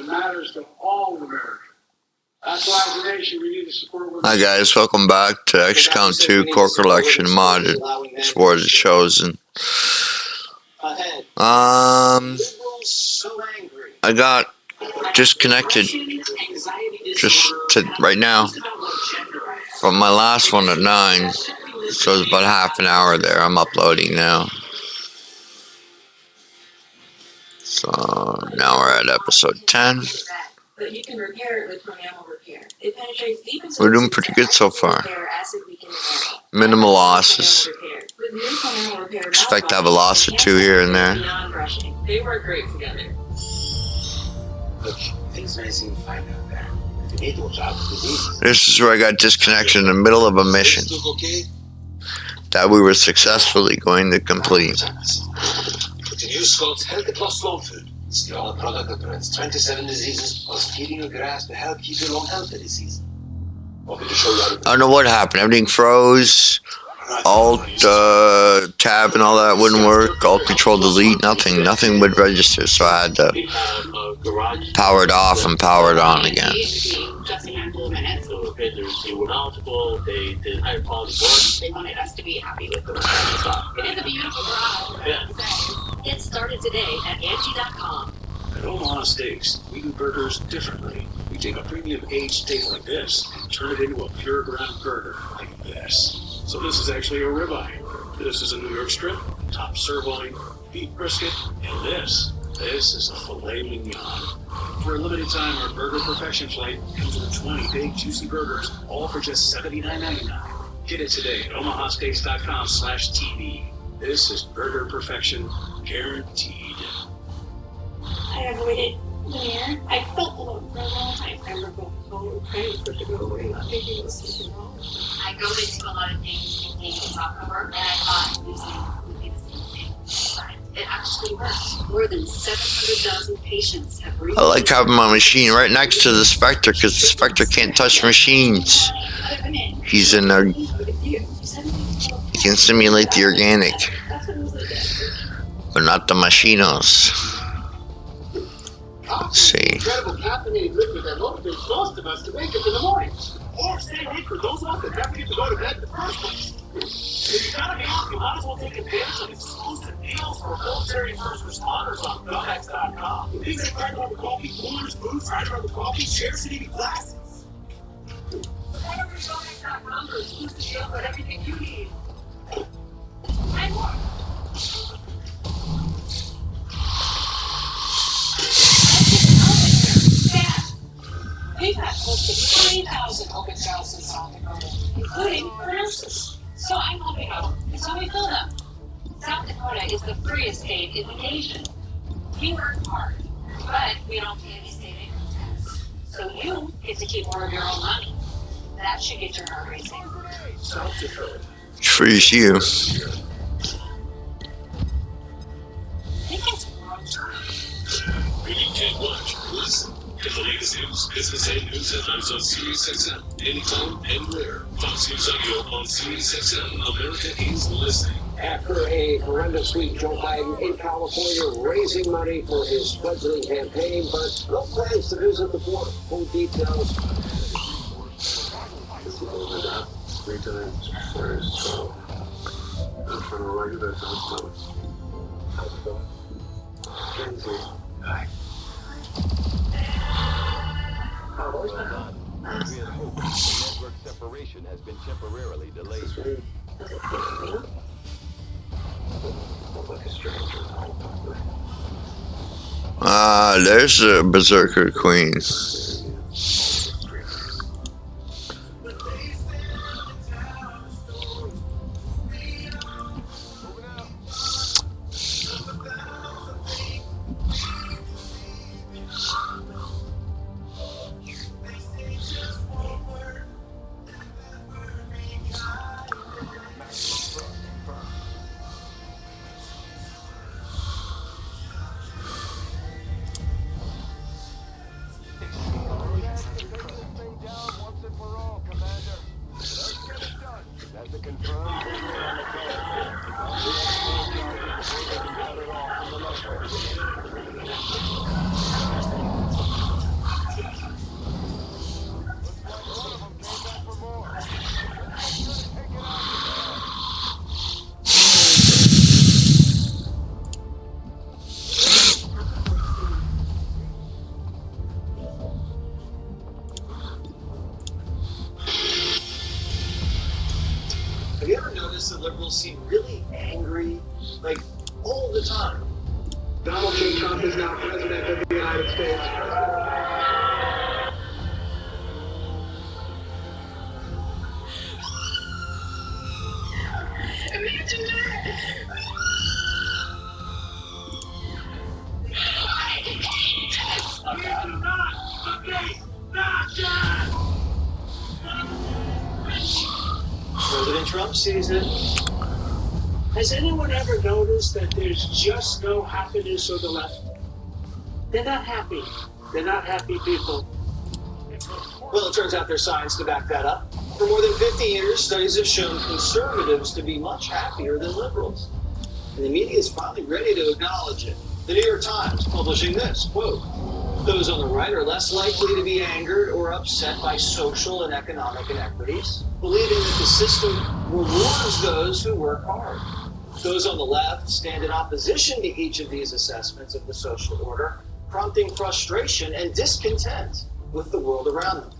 that matters to all Americans. That's why as a nation we need to support women. Hi guys, welcome back to XCOM 2 Core Collection Modded. War the Chosen. I got disconnected just right now from my last one at 9. So it's about half an hour there. I'm uploading now. So now we're at episode 10. We're doing pretty good so far. Minimal losses. Expect to have a loss or 2 here and there. They work great together. Look, things may seem fine out there. This is where I got disconnection in the middle of a mission that we were successfully going to complete. With the new Scott's Healthy Plus Slow Food, it's the only product that prevents 27 diseases while feeding you grass to help keep your lung healthy this season. I don't know what happened. Everything froze. Alt, tab and all that wouldn't work. Alt, control, delete, nothing would register. So I had to power it off and power it on again. They were knowledgeable, they did higher quality work. They wanted us to be happy with the work as well. It is a beautiful garage. Yeah. Get started today at Angie.com. At Omaha Steaks, we do burgers differently. We take a premium aged steak like this and turn it into a pure ground burger like this. So this is actually a ribeye. This is a New York strip, top sirloin, beef brisket, and this is a filet mignon. For a limited time, our Burger Perfection flight comes with 20 big juicy burgers, all for just $79.99. Get it today at omahasteaks.com/TV. This is Burger Perfection, guaranteed. I avoided there. I felt alone for a long time. I remember going praying for it to go away, not thinking it was something wrong. I go into a lot of things thinking it's not going to work, and I thought losing would be the same thing. But it actually works. More than 700,000 patients have reached. I like having my machine right next to the Spectre because the Spectre can't touch machines. He's in there. He can simulate the organic, but not the machinos. Let's see. Incredible caffeinated liquid that motivates most of us to wake up in the morning. Or stay awake for those of us that never get to go to bed in the first place. If you gotta be off, you might as well take advantage of exclusive deals for military first responders on GovX.com. Things like hydrocarbon coffee, coolers, boots, hydrocarbon coffee, chairs, and even glasses. Head over to GovX.com for exclusive deals on everything you need. And more. We've had close to 3,000 open jobs in South Dakota, including for nurses. So I'm helping out, and so we fill them. South Dakota is the freest state in the nation. We work hard, but we don't pay any state income tax. So you get to keep more of your own money. That should get your heart racing. South Dakota. Frees you. I think it's wrong time. When you can't watch, listen. Get the latest news, business, and news headlines on SiriusXM. Anytime, anywhere. Fox News Audio on SiriusXM. America is listening. After a horrendous week, Joe Biden in California raising money for his fledgling campaign, but no plans to visit the border. Full details. 3 times first, so I'm trying to write that down. How's it going? Kenzie. Hi. Network separation has been temporarily delayed. There's the Berserker Queen. liberals seem really angry, like, all the time. Donald J. Trump is now president of the United States. Imagine that! President Trump sees it. Has anyone ever noticed that there's just no happiness on the left? They're not happy. They're not happy people. Well, it turns out there's science to back that up. For more than 50 years, studies have shown conservatives to be much happier than liberals. And the media is finally ready to acknowledge it. The New York Times publishing this, quote, "Those on the right are less likely to be angered or upset by social and economic inequities, believing that the system rewards those who work hard. Those on the left stand in opposition to each of these assessments of the social order, prompting frustration and discontent with the world around them.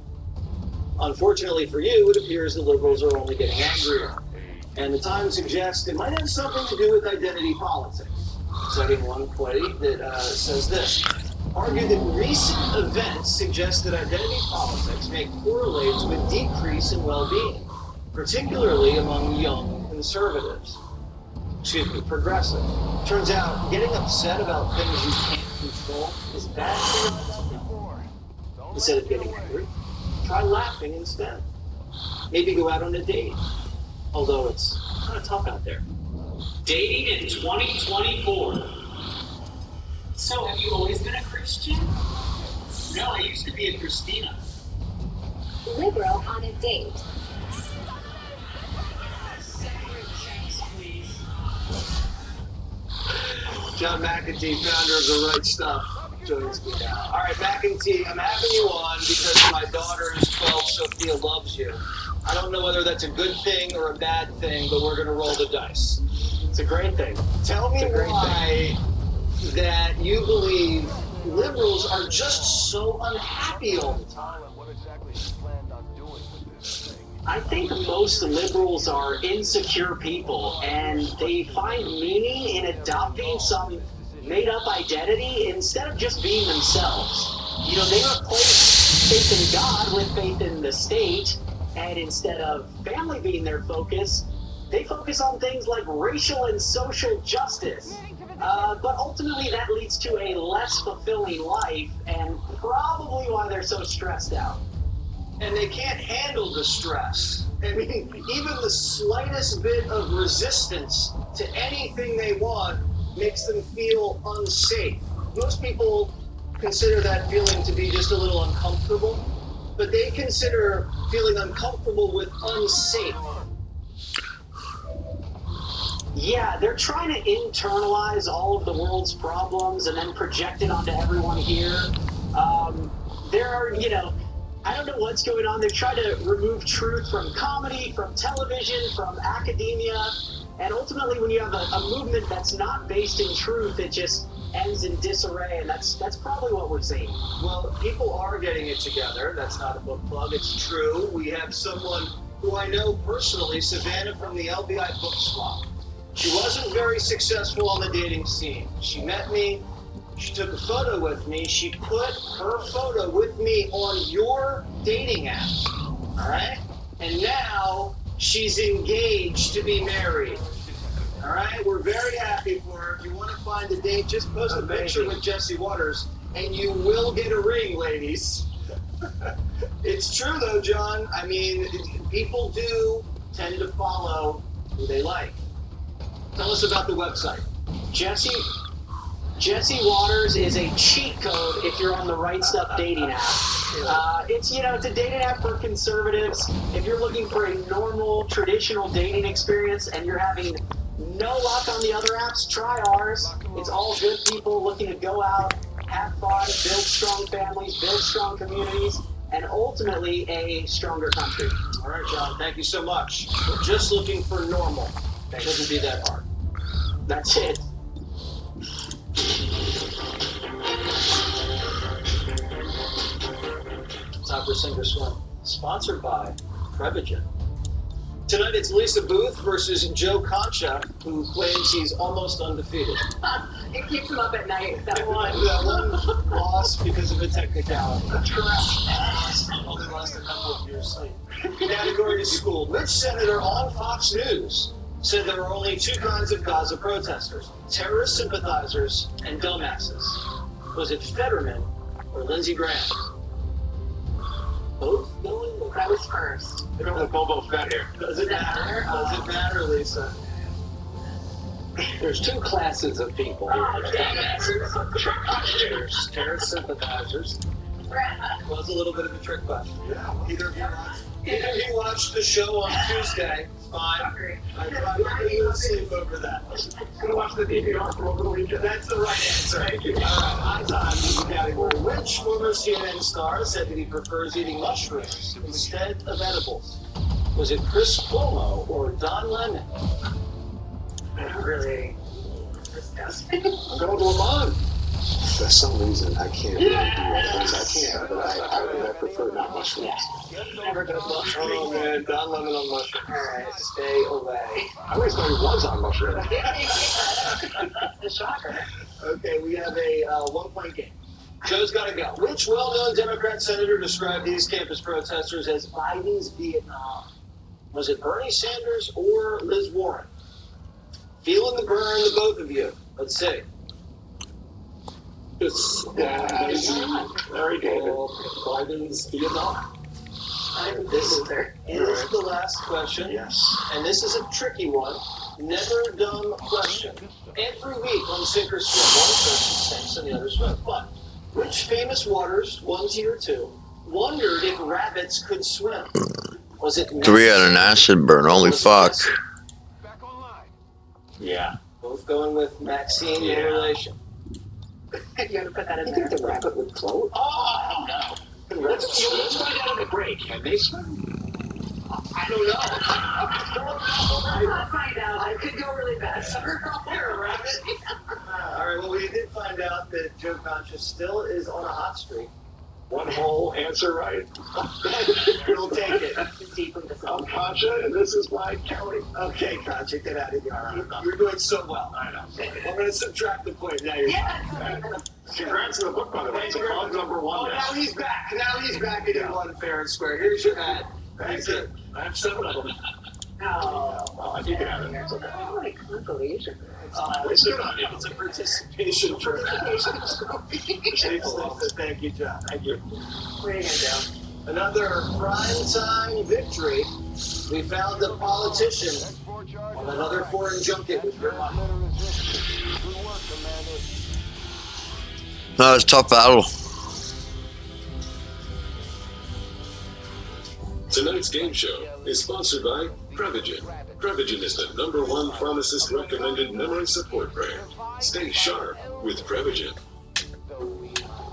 Unfortunately for you, it appears the liberals are only getting angrier. And the Times suggests it might have something to do with identity politics, citing one quote that says this, argue that recent events suggest that identity politics may correlate to a decrease in well-being, particularly among young conservatives. Progressive. Turns out getting upset about things you can't control is bad for your health. Instead of getting angry, try laughing instead. Maybe go out on a date, although it's kind of tough out there." Dating in 2024. So, have you always been a Christian? No, I used to be a Christina. Liberal on a date. John McEntee, founder of The Right Stuff, joins me now. All right, McEntee, I'm having you on because my daughter's 12, Sophia, loves you. I don't know whether that's a good thing or a bad thing, but we're going to roll the dice. It's a great thing. Tell me why that you believe liberals are just so unhappy all the time. What exactly you planned on doing with this thing? I think most liberals are insecure people, and they find meaning in adopting some made-up identity instead of just being themselves. You know, they replace faith in God with faith in the state, and instead of family being their focus, they focus on things like racial and social justice. But ultimately that leads to a less fulfilling life, and probably why they're so stressed out. And they can't handle the stress. I mean, even the slightest bit of resistance to anything they want makes them feel unsafe. Most people consider that feeling to be just a little uncomfortable, but they consider feeling uncomfortable with unsafe. Yeah, they're trying to internalize all of the world's problems and then project it onto everyone here. There are, I don't know what's going on. They're trying to remove truth from comedy, from television, from academia. And ultimately, when you have a movement that's not based in truth, it just ends in disarray. And that's probably what we're seeing. Well, people are getting it together. That's not a book plug. It's true. We have someone who I know personally, Savannah from the LBI Book Swap. She wasn't very successful on the dating scene. She met me. She took a photo with me. She put her photo with me on your dating app. All right? And now she's engaged to be married. All right? We're very happy for her. If you want to find a date, just post a picture with Jesse Waters, and you will get a ring, ladies. It's true, though, John. I mean, people do tend to follow who they like. Tell us about the website. Jesse Waters is a cheat code if you're on the Right Stuff dating app. It's a dating app for conservatives. If you're looking for a normal, traditional dating experience and you're having no luck on the other apps, try ours. It's all good people looking to go out, have fun, build strong families, build strong communities, and ultimately a stronger country. All right, John, thank you so much. We're just looking for normal. That shouldn't be that hard. That's it. Time for Singer Swim, sponsored by Prevagen. Tonight it's Lisa Booth versus Joe Concha, who claims he's almost undefeated. It keeps him up at night. That one. That one loss because of a technicality. That's correct. Only lost a couple of years' sleep. Category is school. Which senator on Fox News said there were only two kinds of Gaza protesters: terrorist sympathizers and dumbasses? Was it Fetterman or Lindsey Graham? Both going? That was first. They're going with Bobo Fett here. Does it matter? Does it matter, Lisa? There's two classes of people. There's terrorist sympathizers. Was a little bit of a trick question. Either of you watched the show on Tuesday. Fine. I'm probably going to sleep over that. I'm going to watch the DVR for over the weekend. That's the right answer. Thank you. All right, high time in the category. Which former CNN star said that he prefers eating mushrooms instead of edibles? Was it Chris Cuomo or Don Lemon? Really disgusting. I'm going to Lamont. For some reason, I can't really do things I can, but I prefer not mushrooms. Never goes well for Oh me. man, Don Lemon on mushrooms. All right, stay away. I always thought he was on mushrooms. The shocker. Okay, we have a 1-point game. Joe's got to go. Which well-known Democrat senator described these campus protesters as Biden's Vietnam? Was it Bernie Sanders or Liz Warren? Feeling the burn, the both of you. Let's see. It's very David. Biden's Vietnam. This is the last question. Yes. And this is a tricky one. Never dumb question. Every week on Sink or Swim, one person sinks and the other swims. But which famous waters, one tier two, wondered if rabbits could swim? Was it 3 had an acid burn. Holy fuck. Back online. Yeah. Both going with Maxine in relation. You gotta put that in You there. think the rabbit would float? Oh, no. Let's find out in the break. Can they swim? I don't know. Let's not find out. It could go really bad. You're a rabbit. All right, well, we did find out that Joe Concha still is on a hot streak. One whole answer right. We'll take it. Deeply I'm disgusting. Concha, and this is my county. Okay, Concha, get out of here. You're doing so well. I know. I'm going to subtract the point. Now you're Congrats to the book, by the way. It's a club number Oh, one. now he's back. Now he's back and he won fair and square. Here's your hat. Thank you. I have 7 of them. Oh, You can have it. It's okay. oh, my consolation. It's good on you. It's a participation trophy. Thank you, John. Thank you. What are you gonna do? Another primetime victory. We found a politician on another foreign junket with your money. No, it's a tough battle. Tonight's game show is sponsored by Prevagen. Prevagen is the #1 pharmacist-recommended memory support brand. Stay sharp with Prevagen.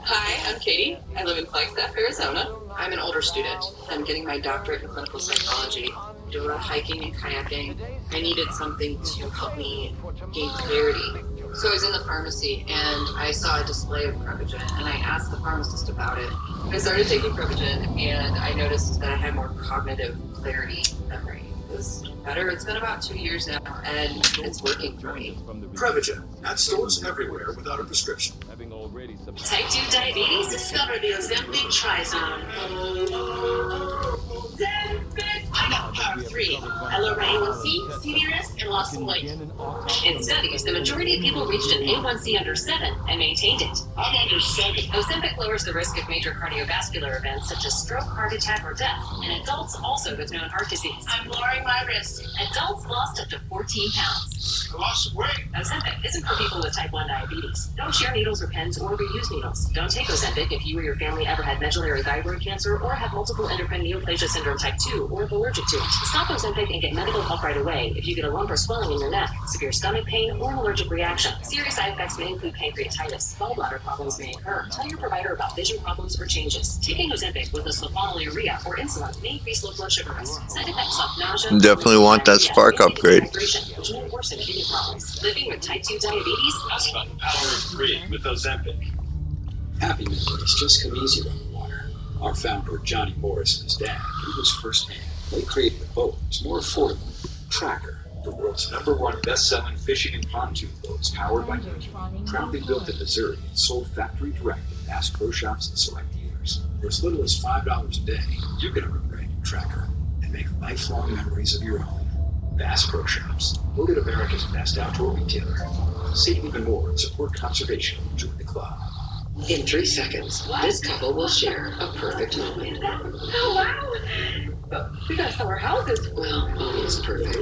Hi, I'm Katie. I live in Flagstaff, Arizona. I'm an older student. I'm getting my doctorate in clinical psychology. I do a lot of hiking and kayaking. I needed something to help me gain clarity. So I was in the pharmacy and I saw a display of Prevagen and I asked the pharmacist about it. I started taking Prevagen and I noticed that I had more cognitive clarity, memory. It was better. It's been about 2 years now and it's working for me. Prevagen at stores everywhere without a prescription. Type 2 diabetes? Discover the Ozempic Trizone. I got power 3. I lowered my A1C, CV risk, and lost some weight. In studies, the majority of people reached an A1C under 7 and maintained it. I'm under 7. Ozempic lowers the risk of major cardiovascular events such as stroke, heart attack, or death, in adults also with known heart disease. I'm lowering my risk. Adults lost up to 14 pounds. I lost some weight. Ozempic isn't for people with type 1 diabetes. Don't share needles or pens or reuse needles. Don't take Ozempic if you or your family ever had medullary thyroid cancer or have multiple endocrine neoplasia syndrome type 2 or if allergic to it. Stop Ozempic and get medical help right away if you get a lump or swelling in your neck, severe stomach pain, or an allergic reaction. Serious side effects may include pancreatitis. Gallbladder problems may occur. Tell your provider about vision problems or changes. Taking Ozempic with a sulfonylurea or insulin may increase low blood sugar risk. Side effects like nausea. Definitely want that diarrhea, spark and upgrade. dehydration, which may worsen kidney problems. Living with type 2 diabetes? That's about the power of 3 with Ozempic. Happy memories just come easier on the water. Our founder, Johnny Morris, and his dad, he was firsthand. They created a boat that's more affordable. Tracker, the world's #1 best-selling fishing and pontoon boat, is powered by Mercury. Proudly built in Missouri and sold factory direct at Bass Pro Shops and select dealers. For as little as $5 a day, you can own a brand new Tracker and make lifelong memories of your own. Bass Pro Shops, voted America's best outdoor retailer. Save even more and support conservation. Join the club. In 3 seconds, this couple will share a perfect moment. Oh, wow. We gotta sell our houses. Well, almost perfect.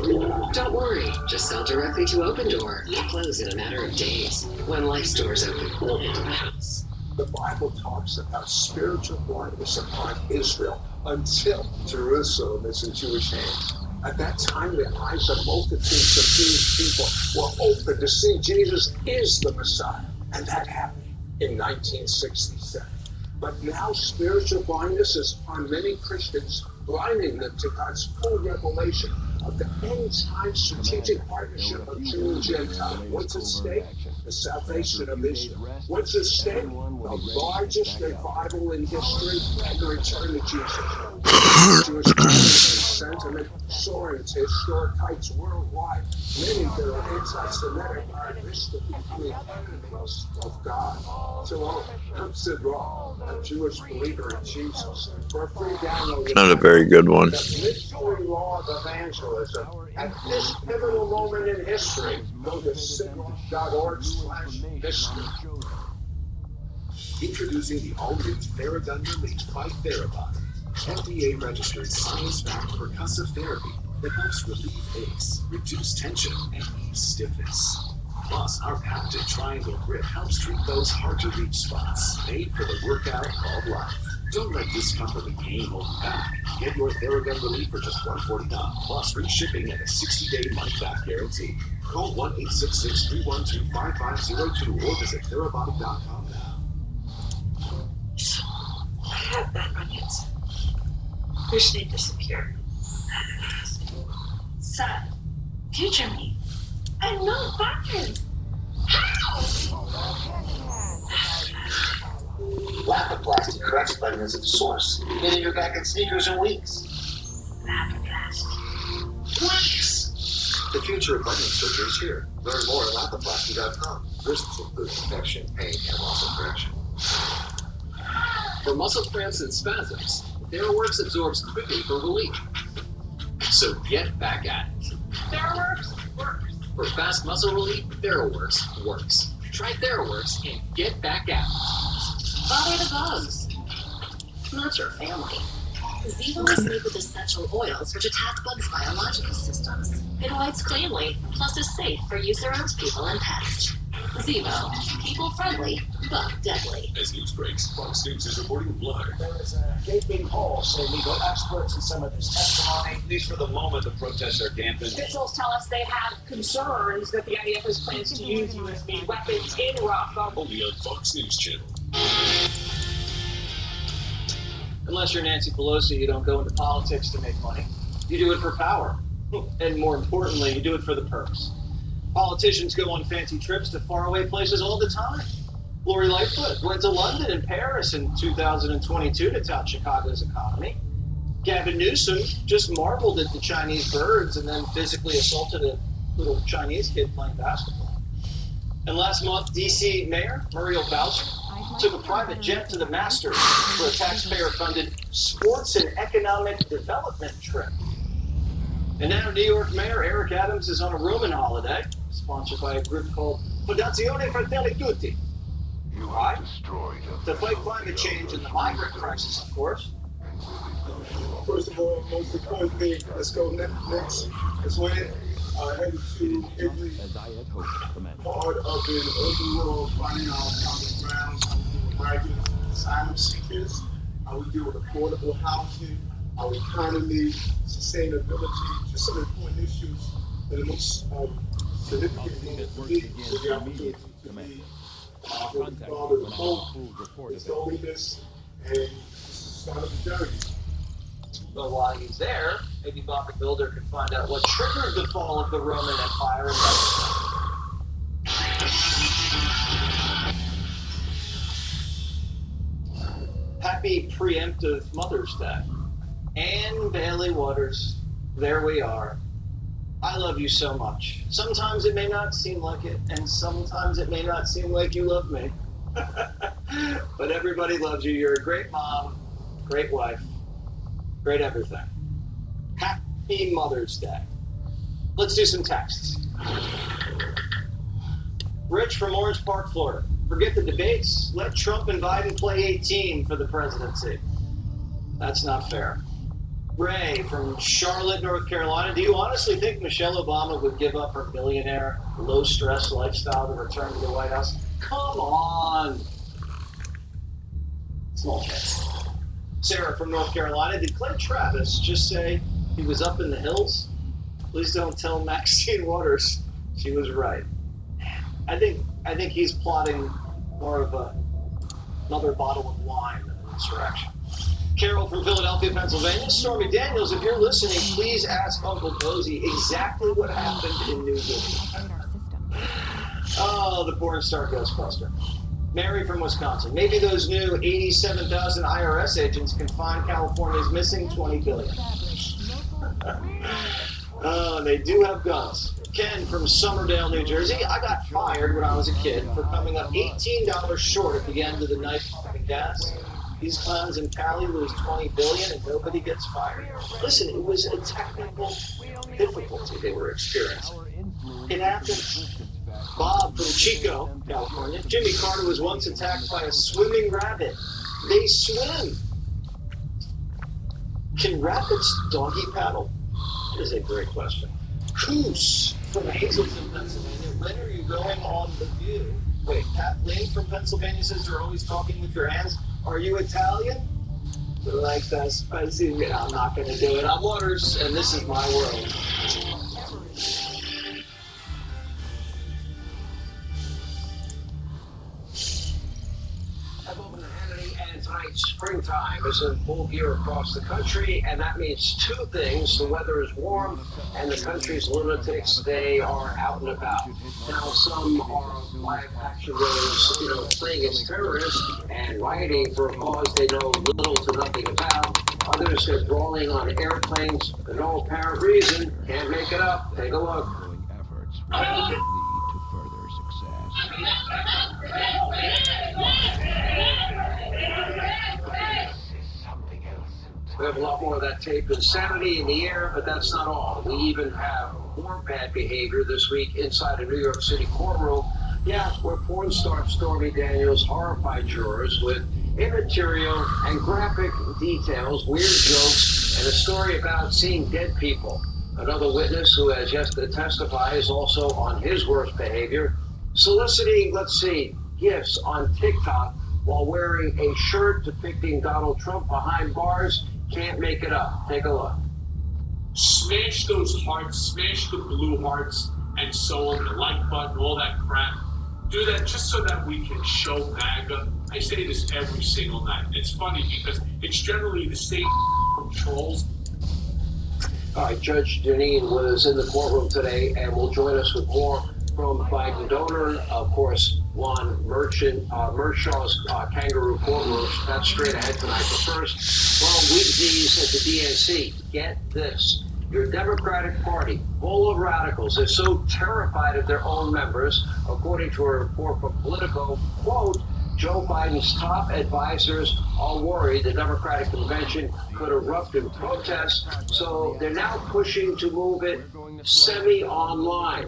Don't worry, just sell directly to Open Door. You close in a matter of days. When life's doors open into the house. The Bible talks about spiritual blindness upon Israel until Jerusalem is in Jewish hands. At that time, the eyes of multitudes of Jewish people were open to see Jesus is the Messiah. And that happened in 1967. But now spiritual blindness is upon many Christians, blinding them to God's full revelation of the end-time strategic partnership of Jew and Gentile. What's at stake? The salvation of Israel. What's at stake? The largest revival in history and the return to Jesus. Jewish confidence and sentiment soaring to historic heights worldwide. Many that are anti-Semitic are listed becoming enemies of God. So I'm Sid Roth, a Jewish believer in Jesus. For a free download, Not a very good one. The Mystery Law of Evangelism. At this pivotal moment in history, go to sidroth.org/history. Introducing the all-new Theragun Relief by Therabody, FDA-registered science-backed percussive therapy that helps relieve aches, reduce tension, and ease stiffness. Plus, our patented triangle grip helps treat those hard-to-reach spots, made for the workout called life. Don't let discomfort and pain hold you back. Get your Theragun Relief for just $149, plus free shipping and a 60-day money-back guarantee. Call 1-866-312-5502 or visit Therabody.com now. I have bad onions. Wish they'd disappear. Sad. Future me. I'm not bad. How? Lapiplasty corrects vitamins at the source. Get in your back and sneakers in weeks. Lapiplasty. Wax. The future of vitamin surgery is here. Learn more at lapiplasty.com. Risks include infection, pain, and loss of correction. For muscle cramps and spasms, TheraWorks absorbs quickly for relief. So get back at it. TheraWorks works. For fast muscle relief, TheraWorks works. Try TheraWorks and get back at it. Bother the bugs. Not your family. Zevo is made with essential oils which attack bugs' biological systems. It whites cleanly, plus is safe for use around people and pets. Zevo, people-friendly, but deadly. As news breaks, Fox News is reporting blood. There is a gaping hole, say legal experts in some of this testimony. At least for the moment, the protests are dampened. Officials tell us they have concerns that the IDF has plans to use USB weapons in Raqqa. Only on Fox News Channel. Unless you're Nancy Pelosi, you don't go into politics to make money. You do it for power. And more importantly, you do it for the perks. Politicians go on fancy trips to faraway places all the time. Lori Lightfoot went to London and Paris in 2022 to tout Chicago's economy. Gavin Newsom just marveled at the Chinese birds and then physically assaulted a little Chinese kid playing basketball. And last month, D.C. Mayor Muriel Bowser took a private jet to the Masters for a taxpayer-funded sports and economic development trip. And now New York Mayor Eric Adams is on a rooming holiday, sponsored by a group called Fondazione Fratelli Tutti. Why? To fight climate change and the migrant crisis, of course. First of all, most important thing, let's go next. Let's win. Headed to every part of the urban world, finding out on the ground, how we deal with migrant asylum seekers, how we deal with affordable housing, our economy, sustainability, just some important issues that are most significant for me with the opportunity to be the father of hope, his holiness, and start of the journey. But while he's there, maybe Bob the Builder could find out what triggered the fall of the Roman Empire. Happy preemptive Mother's Day. And Bailey Waters, there we are. I love you so much. Sometimes it may not seem like it, and sometimes it may not seem like you love me. But everybody loves you. You're a great mom, great wife, great everything. Happy Mother's Day. Let's do some texts. Rich from Orange Park, Florida. Forget the debates. Let Trump and Biden play 18 for the presidency. That's not fair. Ray from Charlotte, North Carolina. Do you honestly think Michelle Obama would give up her millionaire, low-stress lifestyle to return to the White House? Come on. Small chance. Sarah from North Carolina. Did Clay Travis just say he was up in the hills? Please don't tell Maxine Waters she was right. I think he's plotting more of another bottle of wine than an insurrection. Carol from Philadelphia, Pennsylvania. Stormy Daniels, if you're listening, please ask Uncle Cozy exactly what happened in New York. Oh, the porn star Ghostbuster. Mary from Wisconsin. Maybe those new 87,000 IRS agents can find California's missing $20 billion. Oh, they do have guns. Ken from Somerdale, New Jersey. I got fired when I was a kid for coming up $18 short at the end of the night pumping gas. These clowns in Cali lose $20 billion and nobody gets fired. Listen, it was a technical difficulty they were experiencing. It happened. Bob from Chico, California. Jimmy Carter was once attacked by a swimming rabbit. They swim. Can rabbits doggy paddle? That is a great question. Coos from Hazleton, Pennsylvania. When are you going on The View? Wait, Kathleen from Pennsylvania says you're always talking with your hands. Are you Italian? Like that spicy? I'm not going to do it. I'm Waters, and this is my world. And tonight's springtime is in full gear across the country, and that means two things. The weather is warm, and the country's lunatics, they are out and about. Now, some are live action villains, playing as terrorists and rioting for a cause they know little to nothing about. Others are brawling on airplanes for no apparent reason. Can't make it up. Take a look. Efforts will lead to further success. We have a lot more of that tape insanity in the air, but that's not all. We even have more bad behavior this week inside a New York City courtroom. Yeah, where porn star Stormy Daniels horrified jurors with immaterial and graphic details, weird jokes, and a story about seeing dead people. Another witness who has yet to testify is also on his worst behavior, soliciting, gifts on TikTok while wearing a shirt depicting Donald Trump behind bars. Can't make it up. Take a look. Smash those hearts, smash the blue hearts, and so on, the like button, all that crap. Do that just so that we can show MAGA. I say this every single night. It's funny because it's generally the same trolls. All right, Judge Janine was in the courtroom today and will join us with more from Biden donor, of course, Juan Mershaw's kangaroo courtroom. That's straight ahead tonight. But first, well, Wigsies at the DNC. Get this. Your Democratic Party, full of radicals, is so terrified of their own members, according to a report from Politico, quote, Joe Biden's top advisors are worried the Democratic convention could erupt in protest, so they're now pushing to move it semi-online.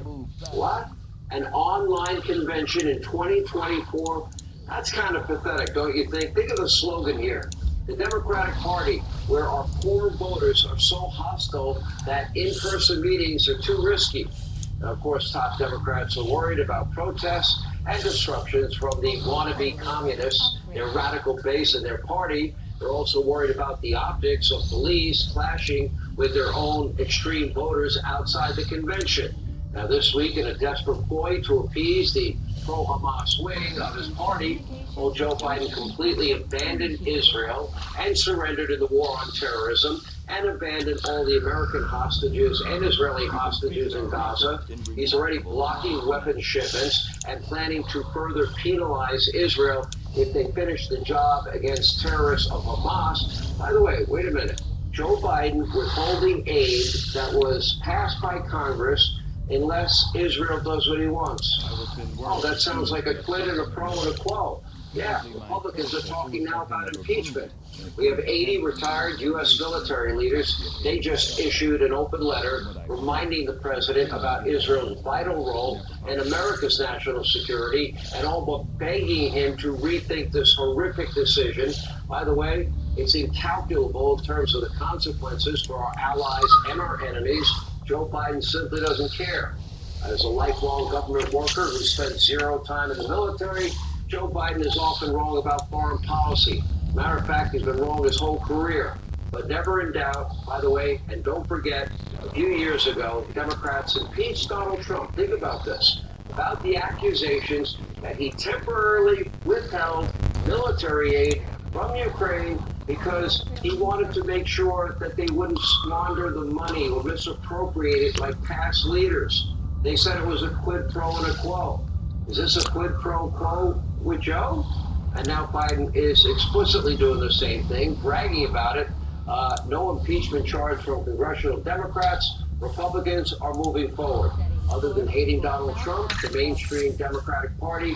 What? An online convention in 2024? That's kind of pathetic, don't you think? Think of the slogan here. The Democratic Party, where our poor voters are so hostile that in-person meetings are too risky. And of course, top Democrats are worried about protests and disruptions from the wannabe communists, their radical base in their party. They're also worried about the optics of police clashing with their own extreme voters outside the convention. Now, this week, in a desperate ploy to appease the pro-Hamas wing of his party, old Joe Biden completely abandoned Israel and surrendered in the war on terrorism and abandoned all the American hostages and Israeli hostages in Gaza. He's already blocking weapons shipments and planning to further penalize Israel if they finish the job against terrorists of Hamas. By the way, wait a minute. Joe Biden withholding aid that was passed by Congress unless Israel does what he wants. Oh, that sounds like a quid and a pro and a quo. Yeah, Republicans are talking now about impeachment. We have 80 retired U.S. military leaders. They just issued an open letter reminding the president about Israel's vital role in America's national security and all but begging him to rethink this horrific decision. By the way, it's incalculable in terms of the consequences for our allies and our enemies. Joe Biden simply doesn't care. As a lifelong government worker who spent zero time in the military, Joe Biden is often wrong about foreign policy. Matter of fact, he's been wrong his whole career. But never in doubt, by the way, and don't forget, a few years ago, Democrats impeached Donald Trump. Think about this. About the accusations that he temporarily withheld military aid from Ukraine because he wanted to make sure that they wouldn't squander the money or misappropriate it like past leaders. They said it was a quid pro and a quo. Is this a quid pro quo with Joe? And now Biden is explicitly doing the same thing, bragging about it. No impeachment charge from congressional Democrats. Republicans are moving forward. Other than hating Donald Trump, the mainstream Democratic Party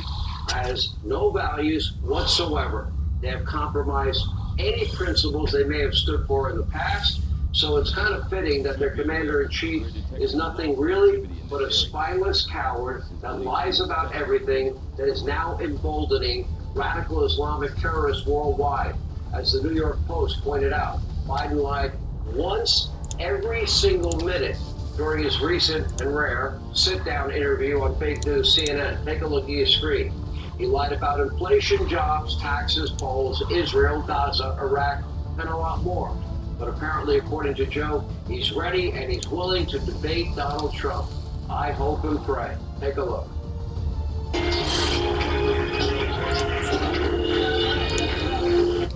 has no values whatsoever. They have compromised any principles they may have stood for in the past. So it's kind of fitting that their commander-in-chief is nothing really but a spineless coward that lies about everything, that is now emboldening radical Islamic terrorists worldwide. As the New York Post pointed out, Biden lied once every single minute during his recent and rare sit-down interview on fake news CNN. Take a look at your screen. He lied about inflation, jobs, taxes, polls, Israel, Gaza, Iraq, and a lot more. But apparently, according to Joe, he's ready and he's willing to debate Donald Trump. I hope and pray. Take a look.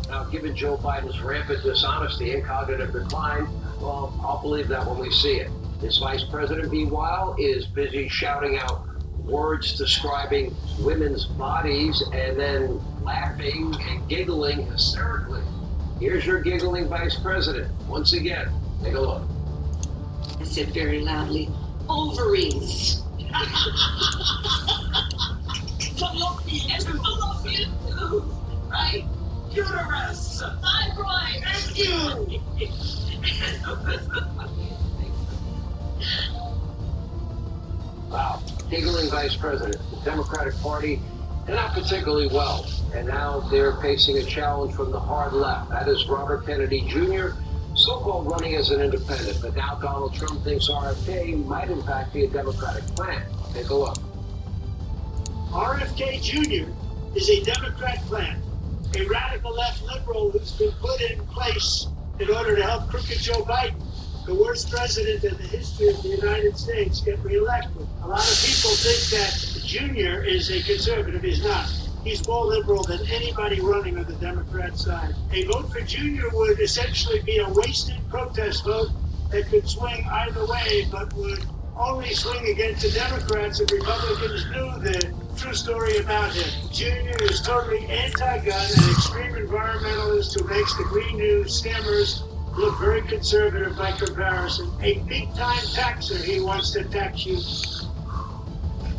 Now, given Joe Biden's rampant dishonesty and cognitive decline, well, I'll believe that when we see it. His vice president, meanwhile, is busy shouting out words describing women's bodies and then laughing and giggling hysterically. Here's your giggling vice president. Once again, take a look. I said very loudly, ovaries. Fallopian tube, right? Uterus, fibroid, and you. Wow, giggling vice president. The Democratic Party, they're not particularly well. And now they're facing a challenge from the hard left. That is Robert Kennedy Jr., so-called running as an independent. But now Donald Trump thinks RFK might in fact be a Democratic plant. Take a look. RFK Jr. is a Democrat plant, a radical left liberal who's been put in place in order to help crooked Joe Biden, the worst president in the history of the United States, get reelected. A lot of people think that Jr. is a conservative. He's not. He's more liberal than anybody running on the Democrat side. A vote for Jr. would essentially be a wasted protest vote that could swing either way, but would only swing against the Democrats if Republicans knew the true story about him. Jr. is totally anti-gun and extreme environmentalist who makes the Green News scammers look very conservative by comparison. A big-time taxer. He wants to tax you.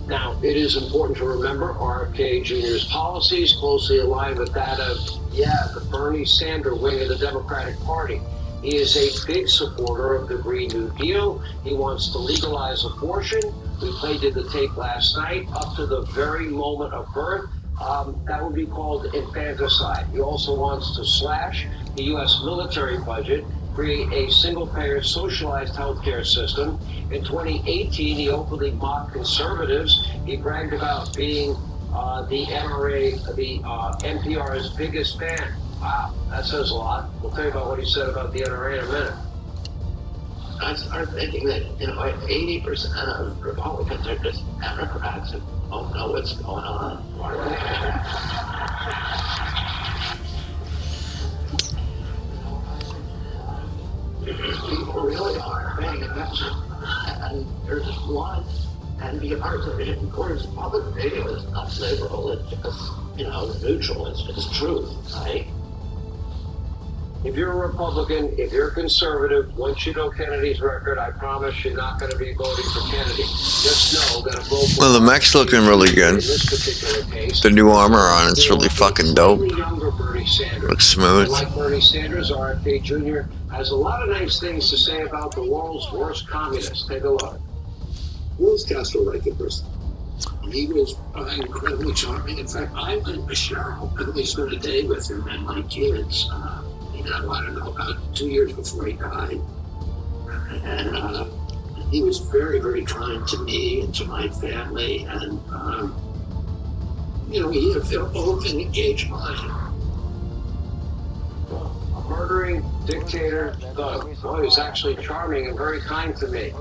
Now, it is important to remember RFK Jr.'s policies closely align with that of, the Bernie Sanders wing of the Democratic Party. He is a big supporter of the Green New Deal. He wants to legalize abortion. We played the tape last night up to the very moment of birth. That would be called infanticide. He also wants to slash the U.S. military budget, create a single-payer socialized healthcare system. In 2018, he openly mocked conservatives. He bragged about being the NRA, the NPR's biggest fan. Wow, that says a lot. We'll tell you about what he said about the NRA in a minute. I started thinking that, 80% of Republicans are just Democrats and don't know what's going on. People really are paying attention, and they're just one. And the argument, of course, public radio is not liberal, it's just, neutral, it's just truth, right? If you're a Republican, if you're a conservative, once you know Kennedy's record, I promise you're not going to be voting for Kennedy. Just know that a vote for Well, the mech's looking really good. in this particular case, The new armor on it's really fucking dope. younger Bernie Sanders. Looks smooth. Like Bernie Sanders, RFK Jr. has a lot of nice things to say about the world's worst communist. Take a look. Was Castro like a person? He was incredibly charming. In fact, I went with Cheryl. I only spent a day with him and my kids. I don't know, about 2 years before he died. And he was very, very kind to me and to my family. And, he had a very open, engaged mind. A murdering dictator thug. Boy, he's actually charming and very kind to me.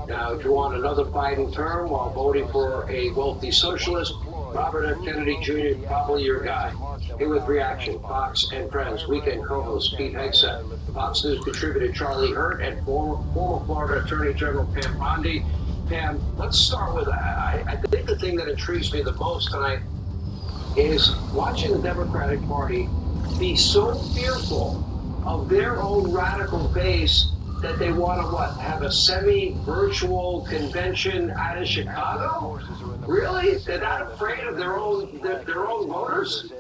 Now, if you want another Biden term while voting for a wealthy socialist, Robert F. Kennedy Jr. probably your guy. Here with Reaction, Fox and Friends, weekend co-host Pete Hegseth, Fox News contributor Charlie Hurt, and former Florida Attorney General Pam Bondi. Pam, let's start with, I think the thing that intrigues me the most tonight is watching the Democratic Party be so fearful of their own radical base that they want to have a semi-virtual convention out of Chicago? Really? They're not afraid of their own voters?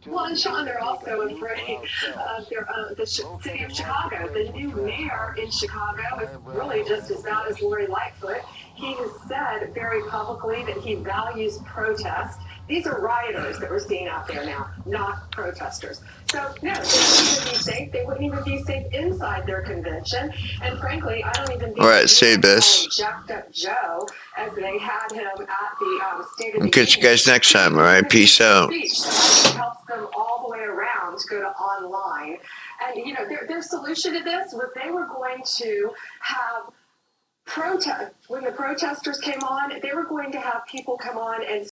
Well, and Sean, they're also afraid of the city of Chicago. The new mayor in Chicago is really just as bad as Lori Lightfoot. He has said very publicly that he values protest. These are rioters that we're seeing out there now, not protesters. So, no, they wouldn't even be safe. They wouldn't even be safe inside their convention. And frankly, I don't even think All right, say this. jacked up Joe as they had him at the State of the I'll catch you Union. guys next time, all right? Peace out. Speech. So that helps them all the way around to go to online. And, their solution to this was they were going to have when the protesters came on, they were going to have people come on and